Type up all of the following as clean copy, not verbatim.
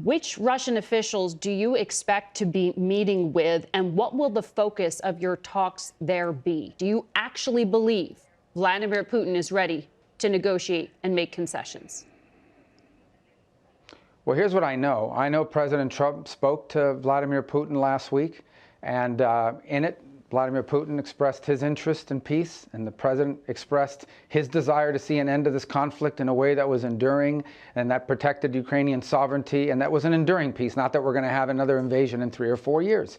Which Russian officials do you expect to be meeting with, and what will the focus of your talks there be? Do you actually believe Vladimir Putin is ready to negotiate and make concessions? Well, here's what I know. I know President Trump spoke to Vladimir Putin last week, and in it, Vladimir Putin expressed his interest in peace, and the president expressed his desire to see an end to this conflict in a way that was enduring and that protected Ukrainian sovereignty, and that was an enduring peace, not that we're going to have another invasion in 3 or 4 years.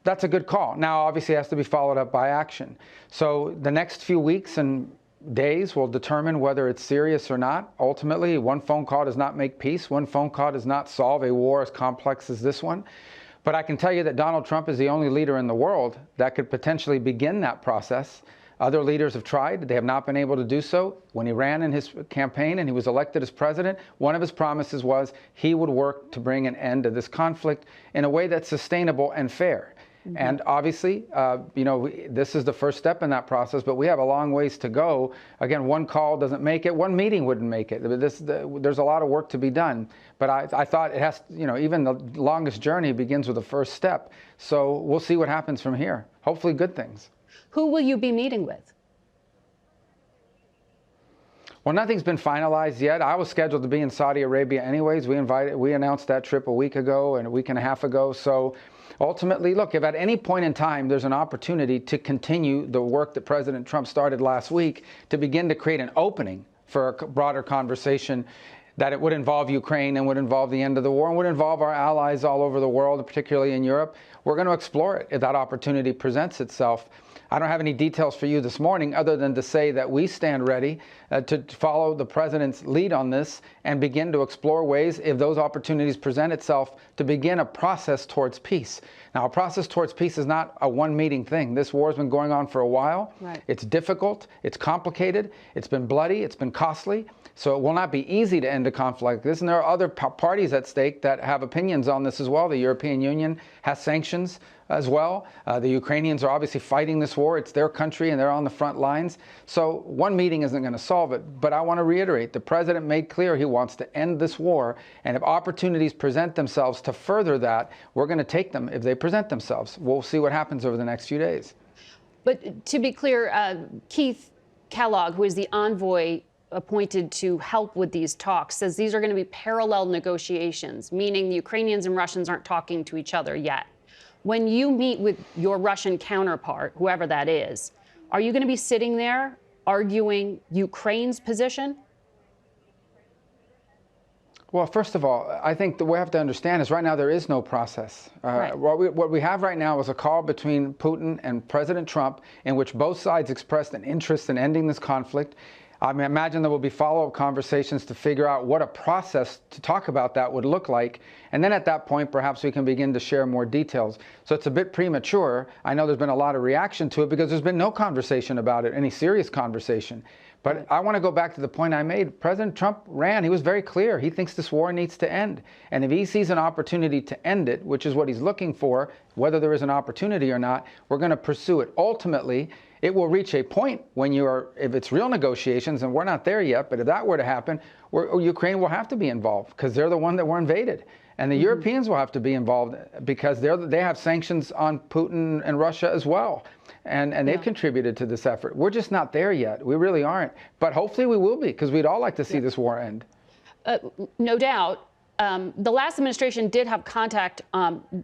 That's a good call. Now, obviously, it has to be followed up by action. So the next few weeks and days will determine whether it's serious or not. Ultimately, one phone call does not make peace. One phone call does not solve a war as complex as this one. But I can tell you that Donald Trump is the only leader in the world that could potentially begin that process. Other leaders have tried. They have not been able to do so. When he ran in his campaign and he was elected as president, one of his promises was he would work to bring an end to this conflict in a way that's sustainable and fair. And obviously, this is the first step in that process, but we have a long ways to go. Again, one call doesn't make it. One meeting wouldn't make it. There's a lot of work to be done. But I thought it has, even the longest journey begins with the first step. So we'll see what happens from here. Hopefully good things. Who will you be meeting with? Well, nothing's been finalized yet. I was scheduled to be in Saudi Arabia anyways. We announced that trip a week ago and a week and a half ago. So ultimately, look, if at any point in time there's an opportunity to continue the work that President Trump started last week to begin to create an opening for a broader conversation, that it would involve Ukraine and would involve the end of the war and would involve our allies all over the world, particularly in Europe, we're going to explore it if that opportunity presents itself. I don't have any details for you this morning other than to say that we stand ready to follow the president's lead on this and begin to explore ways, if those opportunities present itself, to begin a process towards peace. Now, a process towards peace is not a one-meeting thing. This war has been going on for a while. Right. It's difficult. It's complicated. It's been bloody. It's been costly. So it will not be easy to end a conflict like this. And there are other parties at stake that have opinions on this as well. The European Union has sanctions as well. The Ukrainians are obviously fighting this war. It's their country and they're on the front lines. So one meeting isn't going to solve it. But I want to reiterate, the president made clear he wants to end this war. And if opportunities present themselves to further that, we're going to take them if they present themselves. We'll see what happens over the next few days. But to be clear, Keith Kellogg, who is the envoy appointed to help with these talks, says these are going to be parallel negotiations, meaning the Ukrainians and Russians aren't talking to each other yet. When you meet with your Russian counterpart, whoever that is, are you going to be sitting there arguing Ukraine's position? Well, first of all, I think that we have to understand is right now there is no process. Right. What we have right now is a call between Putin and President Trump in which both sides expressed an interest in ending this conflict. I mean, imagine there will be follow-up conversations to figure out what a process to talk about that would look like. And then at that point, perhaps we can begin to share more details. So it's a bit premature. I know there's been a lot of reaction to it because there's been no conversation about it, any serious conversation. But I want to go back to the point I made. President Trump ran. He was very clear. He thinks this war needs to end. And if he sees an opportunity to end it, which is what he's looking for, whether there is an opportunity or not, we're going to pursue it. Ultimately, it will reach a point when if it's real negotiations, and we're not there yet, but if that were to happen, Ukraine will have to be involved because they're the one that were invaded. And the Europeans will have to be involved because they have sanctions on Putin and Russia as well. And they've contributed to this effort. We're just not there yet. We really aren't. But hopefully we will be, because we'd all like to see this war end. No doubt. The last administration did have contact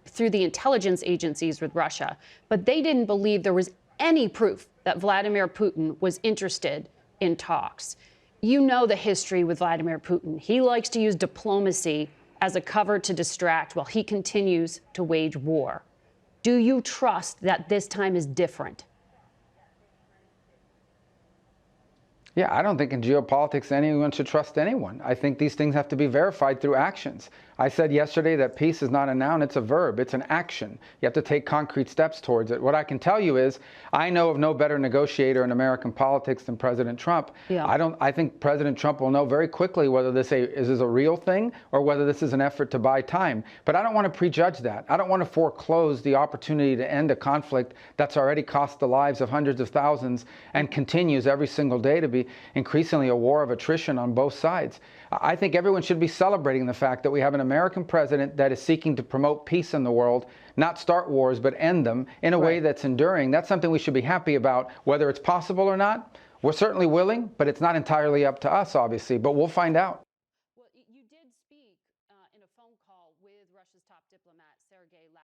through the intelligence agencies with Russia, but they didn't believe there was any proof that Vladimir Putin was interested in talks. You know the history with Vladimir Putin. He likes to use diplomacy as a cover to distract while he continues to wage war. Do you trust that this time is different? Yeah, I don't think in geopolitics anyone should trust anyone. I think these things have to be verified through actions. I said yesterday that peace is not a noun, it's a verb, it's an action. You have to take concrete steps towards it. What I can tell you is I know of no better negotiator in American politics than President Trump. Yeah. I think President Trump will know very quickly whether this is a real thing or whether this is an effort to buy time. But I don't want to prejudge that. I don't want to foreclose the opportunity to end a conflict that's already cost the lives of hundreds of thousands and continues every single day to be be increasingly a war of attrition on both sides. I think everyone should be celebrating the fact that we have an American president that is seeking to promote peace in the world, not start wars, but end them in a way that's enduring. That's something we should be happy about. Whether it's possible or not, we're certainly willing, but it's not entirely up to us, obviously. But we'll find out.